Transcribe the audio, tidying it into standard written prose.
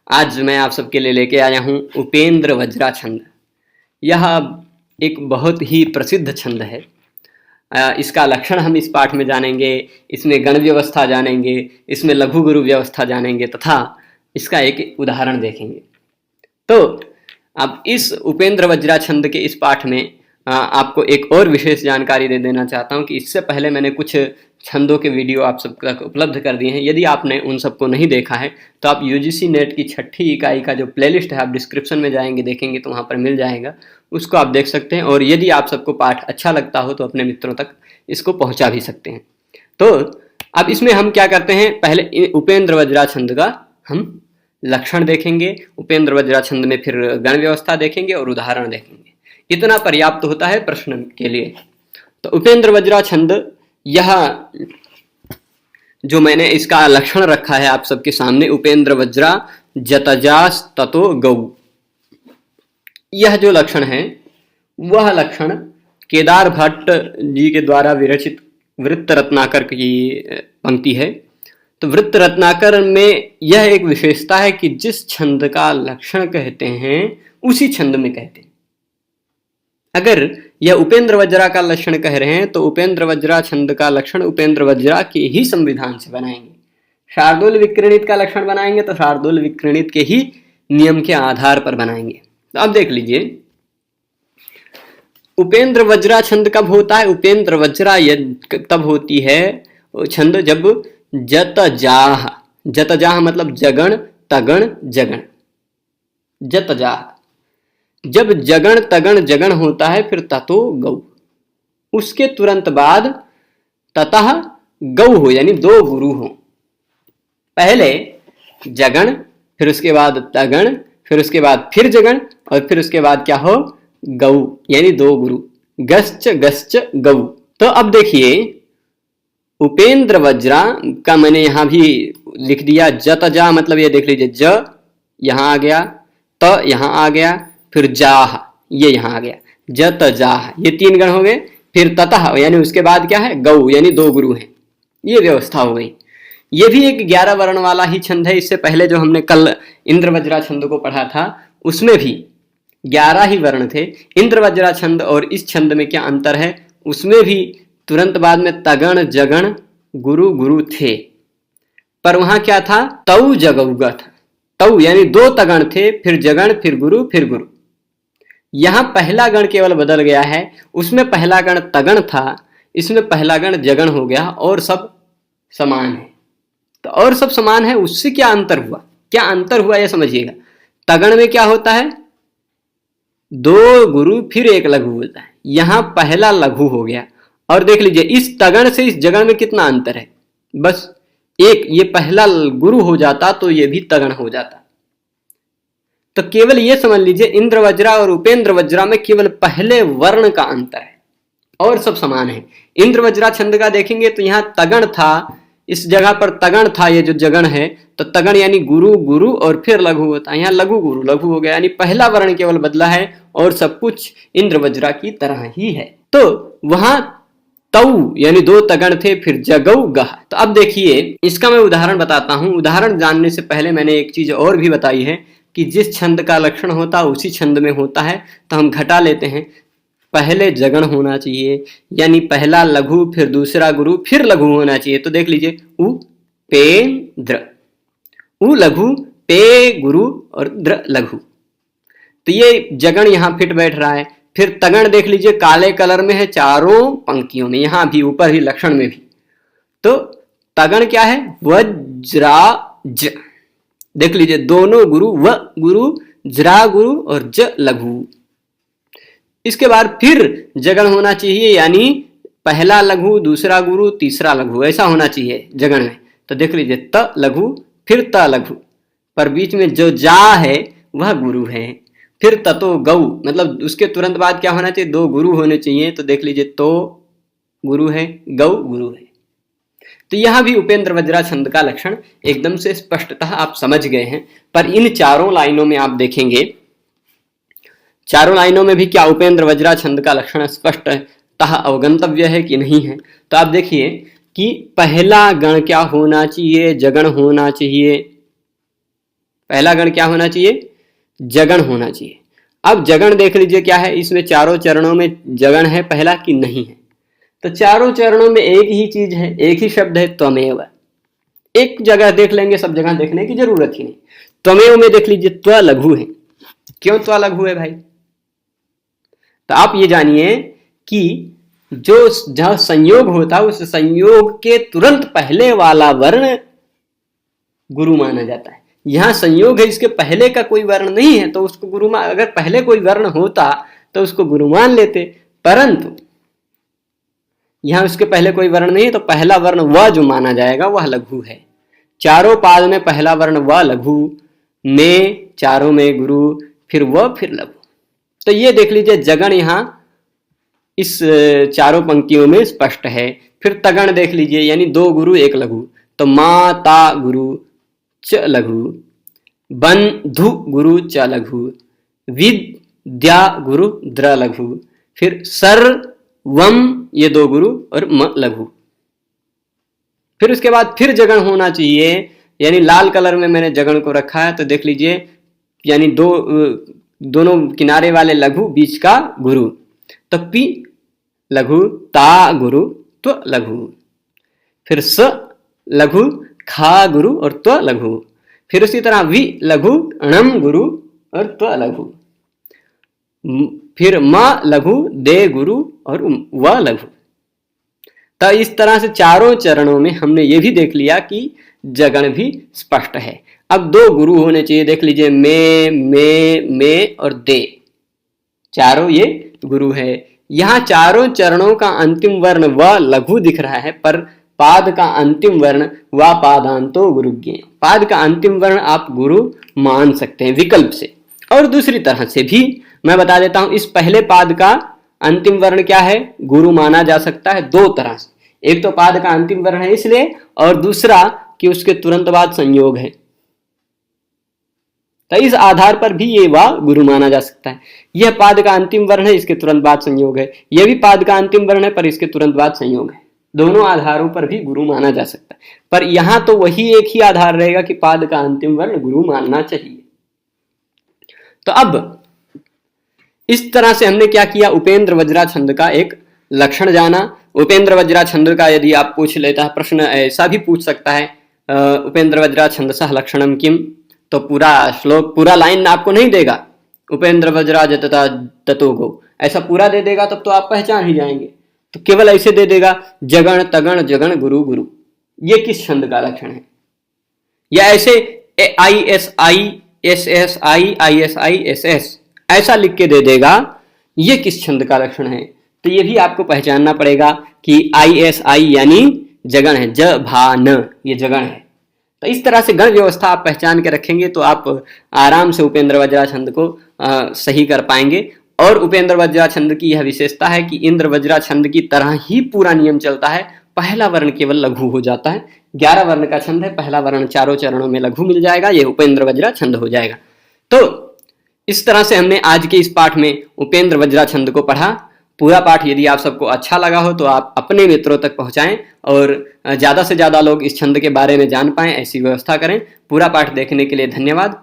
आज मैं आप सबके लिए लेके आया हूँ उपेंद्र वज्रा छंद। यह एक बहुत ही प्रसिद्ध छंद है। इसका लक्षण हम इस पाठ में जानेंगे, इसमें गण व्यवस्था जानेंगे, इसमें लघु गुरु व्यवस्था जानेंगे तथा इसका एक उदाहरण देखेंगे। तो अब इस उपेंद्र वज्रा छंद के इस पाठ में आपको एक और विशेष जानकारी दे देना चाहता हूं कि इससे पहले मैंने कुछ छंदों के वीडियो आप सब तक उपलब्ध कर दिए हैं। यदि आपने उन सबको नहीं देखा है तो आप यूजीसी नेट की 6ठी इकाई का जो प्लेलिस्ट है आप डिस्क्रिप्शन में जाएंगे, देखेंगे तो वहाँ पर मिल जाएगा, उसको आप देख सकते हैं। और यदि आप सबको पाठ अच्छा लगता हो तो अपने मित्रों तक इसको पहुँचा भी सकते हैं। तो अब इसमें हम क्या करते हैं, पहले उपेंद्र वज्रा छंद का हम लक्षण देखेंगे, उपेंद्र वज्रा छंद में फिर गण व्यवस्था देखेंगे और उदाहरण देखेंगे। इतना पर्याप्त होता है प्रश्न के लिए। तो उपेंद्र वज्रा छंद, यह जो मैंने इसका लक्षण रखा है आप सबके सामने, उपेंद्र वज्रा जतजास ततो गौ, यह जो लक्षण है वह लक्षण केदार भट्ट जी के द्वारा विरचित वृत्त रत्नाकर की पंक्ति है। तो वृत्त रत्नाकर में यह एक विशेषता है कि जिस छंद का लक्षण कहते हैं उसी छंद में कहते हैं। अगर यह उपेंद्र वज्रा का लक्षण कह रहे हैं तो उपेंद्र वज्रा छंद का लक्षण उपेंद्र वज्रा के ही संविधान से बनाएंगे। शार्दूल विक्रणित का लक्षण बनाएंगे तो शार्दूल विक्रणित के ही नियम के आधार पर बनाएंगे। तो अब देख लीजिए उपेंद्र वज्रा छंद कब होता है। उपेंद्र वज्रा तब होती है छंद जब जतजाह, जतजाह मतलब जगण तगण जगण, जतजाह जब जगण तगण जगण होता है फिर ततो गौ, उसके तुरंत बाद ततः गौ हो, यानी दो गुरु हो। पहले जगण, फिर उसके बाद तगण, फिर उसके बाद फिर जगण और फिर उसके बाद क्या हो, गौ, यानी दो गुरु, गश्च गश्च गौ। तो अब देखिए उपेंद्र वज्रा का मैंने यहां भी लिख दिया जतजा, मतलब ये देख लीजिए ज यहां आ गया, त यहां आ गया, फिर जाह ये यहां आ गया, जत जाह ये 3 गण हो गए, फिर ततः यानी उसके बाद क्या है, गौ, यानी 2 गुरु हैं। ये व्यवस्था हो गई। ये भी एक 11 वर्ण वाला ही छंद है। इससे पहले जो हमने कल इंद्र वज्रा छंद को पढ़ा था उसमें भी 11 ही वर्ण थे। इंद्र वज्रा छंद और इस छंद में क्या अंतर है, उसमें भी तुरंत बाद में तगण जगण गुरु गुरु थे, पर वहां क्या था, तऊ जगौगा था। तऊ यानी 2 तगण थे, फिर जगण फिर गुरु फिर गुरु। यहां पहला गण केवल बदल गया है, उसमें पहला गण तगण था, इसमें पहला गण जगण हो गया और सब समान है। तो और सब समान है, उससे क्या अंतर हुआ, क्या अंतर हुआ यह समझिएगा। तगण में क्या होता है, 2 गुरु फिर 1 लघु होता है, यहां पहला लघु हो गया। और देख लीजिए इस तगण से इस जगण में कितना अंतर है, बस 1, ये पहला गुरु हो जाता तो ये भी तगण हो जाता। तो केवल ये समझ लीजिए इंद्र वज्रा और उपेंद्र वज्रा में केवल पहले वर्ण का अंतर है और सब समान है। इंद्र वज्रा छंद का देखेंगे तो यहाँ तगण था, इस जगह पर तगण था, ये जो जगण है तो तगण यानी गुरु गुरु और फिर लघु होता है, यहाँ लघु गुरु लघु हो गया, यानी पहला वर्ण केवल बदला है और सब कुछ इंद्र वज्रा की तरह ही है। तो वहां तऊ यानी 2 तगण थे, फिर जगौ गह। तो अब देखिए इसका मैं उदाहरण बताता हूं। उदाहरण जानने से पहले मैंने एक चीज और भी बताई है कि जिस छंद का लक्षण होता है उसी छंद में होता है। तो हम घटा लेते हैं, पहले जगण होना चाहिए, यानी पहला लघु फिर दूसरा गुरु फिर लघु होना चाहिए। तो देख लीजिए उपेंद्र, उ लघु पे गुरु और द्र लघु, तो ये जगण यहां फिट बैठ रहा है। फिर तगण देख लीजिए काले कलर में है चारों पंक्तियों में, यहां भी ऊपर ही लक्षण में भी। तो तगण क्या है, वज्राज, देख लीजिए दोनों गुरु, व गुरु ज्रा गुरु और ज लघु। इसके बाद फिर जगण होना चाहिए, यानी पहला लघु दूसरा गुरु तीसरा लघु, ऐसा होना चाहिए जगण में। तो देख लीजिए त लघु फिर त लघु, पर बीच में जो जा है वह गुरु है। फिर ततो गौ, मतलब उसके तुरंत बाद क्या होना चाहिए, 2 गुरु होने चाहिए। तो देख लीजिए तो गुरु है, गौ गुरु है। तो यहां भी उपेंद्र वज्रा छंद का लक्षण एकदम से स्पष्टतः आप समझ गए हैं। पर इन 4 लाइनों में आप देखेंगे, 4 लाइनों में भी क्या उपेंद्र वज्रा छंद का लक्षण स्पष्टतः अवगंतव्य है कि नहीं है। तो आप देखिए कि पहला गण क्या होना चाहिए, जगण होना चाहिए, पहला गण क्या होना चाहिए? जगण होना चाहिए। अब जगण देख लीजिए क्या है, इसमें चारों चरणों में जगण है पहला कि नहीं है? तो चारों चरणों में एक ही चीज है, एक ही शब्द है, त्वमेव। एक जगह देख लेंगे, सब जगह देखने की जरूरत ही नहीं। त्वमेव में देख लीजिए त्व लघु है। क्यों त्व लघु है भाई? तो आप ये जानिए कि जो जहां संयोग होता है उस संयोग के तुरंत पहले वाला वर्ण गुरु माना जाता है। यहां संयोग है, इसके पहले का कोई वर्ण नहीं है तो उसको गुरु मान, अगर पहले कोई वर्ण होता तो उसको गुरु मान लेते, परंतु यहां उसके पहले कोई वर्ण नहीं है तो पहला वर्ण व जो माना जाएगा वह लघु है। चारों पाद में पहला वर्ण व लघु, में चारों में गुरु, फिर व फिर लघु। तो ये देख लीजिए जगण यहां इस चारों पंक्तियों में स्पष्ट है। फिर तगण देख लीजिए, यानी दो गुरु एक लघु, तो मा ता गुरु च लघु, बंधु गुरु च लघु, विद्या गुरु द्र लघु, फिर सर वम ये दो गुरु और म लघु। फिर उसके बाद फिर जगण होना चाहिए, यानी लाल कलर में मैंने जगण को रखा है तो देख लीजिए, यानी दोनों किनारे वाले लघु, बीच का गुरु, तो पी लघु, ता गुरु, त्व लघु, फिर स लघु, खा गुरु और त्व लघु, फिर उसी तरह वि लघु, णम गुरु और त्व लघु, फिर म लघु, दे गुरु और व लघु। तो इस तरह से चारों चरणों में हमने ये भी देख लिया कि जगण भी स्पष्ट है। अब दो गुरु होने चाहिए, देख लीजिए में और दे, चारों ये गुरु है। यहाँ चारों चरणों का अंतिम वर्ण व लघु दिख रहा है, पर पाद का अंतिम वर्ण व पादांतो गुरुज्ञ। पाद का अंतिम वर्ण आप गुरु मान सकते हैं विकल्प से, और दूसरी तरह से भी मैं बता देता हूं। इस पहले पाद का अंतिम वर्ण क्या है, गुरु माना जा सकता है दो तरह से। एक तो पाद का अंतिम वर्ण है इसलिए, और दूसरा कि उसके तुरंत बाद संयोग है, तो इस आधार पर भी ये वा गुरु माना जा सकता है। यह पाद का अंतिम वर्ण है, इसके तुरंत बाद संयोग है। यह भी पाद का अंतिम वर्ण है पर इसके तुरंत बाद संयोग है। दोनों आधारों पर भी गुरु माना जा सकता है, पर यहां तो वही एक ही आधार रहेगा कि पाद का अंतिम वर्ण गुरु मानना चाहिए। तो अब इस तरह से हमने क्या किया, उपेंद्र वज्रा छंद का एक लक्षण जाना। उपेंद्र वज्रा छंद का यदि आप पूछ लेता है प्रश्न, ऐसा भी पूछ सकता है, उपेंद्र वज्रा छंदसः लक्षणम किम, तो पूरा श्लोक, पूरा लाइन आपको नहीं देगा, उपेंद्र वज्रा जतता ततो गो, ऐसा पूरा दे देगा तब तो आप पहचान ही जाएंगे। तो केवल ऐसे दे देगा जगण तगण जगण गुरु गुरु, ये किस छंद का लक्षण है, या ऐसे ISI SSI ISI SS ऐसा लिख के दे देगा, ये किस छंद का लक्षण है। तो ये भी आपको पहचानना पड़ेगा कि ISI यानी जगण है, ज भा न, ये जगण है। तो इस तरह से गण व्यवस्था आप पहचान के रखेंगे तो आप आराम से उपेंद्र वज्रा छंद को सही कर पाएंगे। और उपेंद्र वज्रा छंद की यह विशेषता है कि इंद्र वज्रा छंद की तरह ही पूरा नियम चलता है, पहला वर्ण केवल लघु हो जाता है। 11 वर्ण का छंद है, पहला वर्ण चारों चरणों में लघु मिल जाएगा, यह उपेंद्र वज्रा छंद हो जाएगा। तो इस तरह से हमने आज के इस पाठ में उपेंद्र वज्रा छंद को पढ़ा। पूरा पाठ यदि आप सबको अच्छा लगा हो तो आप अपने मित्रों तक पहुंचाएं और ज़्यादा से ज़्यादा लोग इस छंद के बारे में जान पाएं, ऐसी व्यवस्था करें। पूरा पाठ देखने के लिए धन्यवाद।